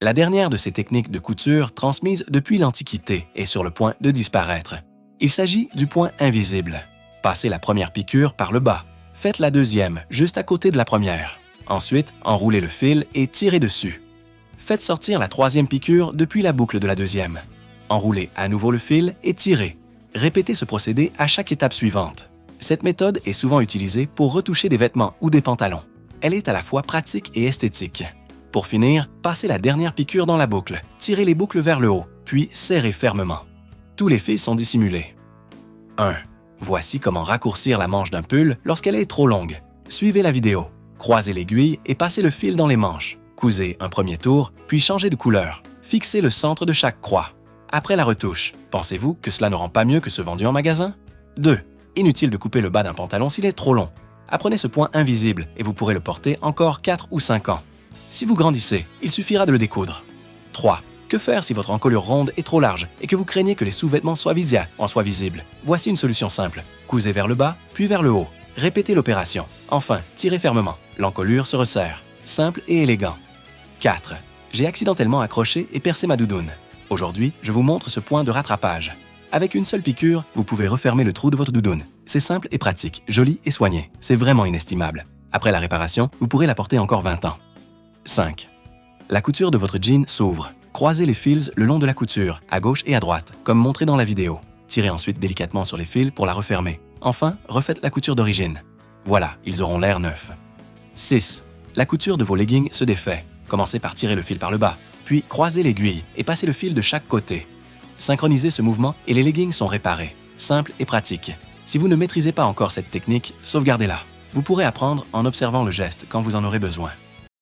La dernière de ces techniques de couture transmises depuis l'Antiquité est sur le point de disparaître. Il s'agit du point invisible. Passez la première piqûre par le bas. Faites la deuxième, juste à côté de la première. Ensuite, enroulez le fil et tirez dessus. Faites sortir la troisième piqûre depuis la boucle de la deuxième. Enroulez à nouveau le fil et tirez. Répétez ce procédé à chaque étape suivante. Cette méthode est souvent utilisée pour retoucher des vêtements ou des pantalons. Elle est à la fois pratique et esthétique. Pour finir, passez la dernière piqûre dans la boucle, tirez les boucles vers le haut, puis serrez fermement. Tous les fils sont dissimulés. 1. Voici comment raccourcir la manche d'un pull lorsqu'elle est trop longue. Suivez la vidéo. Croisez l'aiguille et passez le fil dans les manches. Cousez un premier tour, puis changez de couleur. Fixez le centre de chaque croix. Après la retouche, pensez-vous que cela ne rend pas mieux que ce vendu en magasin? 2. Inutile de couper le bas d'un pantalon s'il est trop long. Apprenez ce point invisible et vous pourrez le porter encore 4 ou 5 ans. Si vous grandissez, il suffira de le découdre. 3. Que faire si votre encolure ronde est trop large et que vous craignez que les sous-vêtements soient visibles? Voici une solution simple. Cousez vers le bas, puis vers le haut. Répétez l'opération. Enfin, tirez fermement. L'encolure se resserre. Simple et élégant. 4. J'ai accidentellement accroché et percé ma doudoune. Aujourd'hui, je vous montre ce point de rattrapage. Avec une seule piqûre, vous pouvez refermer le trou de votre doudoune. C'est simple et pratique, joli et soigné. C'est vraiment inestimable. Après la réparation, vous pourrez la porter encore 20 ans. 5. La couture de votre jean s'ouvre. Croisez les fils le long de la couture, à gauche et à droite, comme montré dans la vidéo. Tirez ensuite délicatement sur les fils pour la refermer. Enfin, refaites la couture d'origine. Voilà, ils auront l'air neufs. 6. La couture de vos leggings se défait. Commencez par tirer le fil par le bas, puis croisez l'aiguille et passez le fil de chaque côté. Synchronisez ce mouvement et les leggings sont réparés. Simple et pratique. Si vous ne maîtrisez pas encore cette technique, sauvegardez-la. Vous pourrez apprendre en observant le geste quand vous en aurez besoin.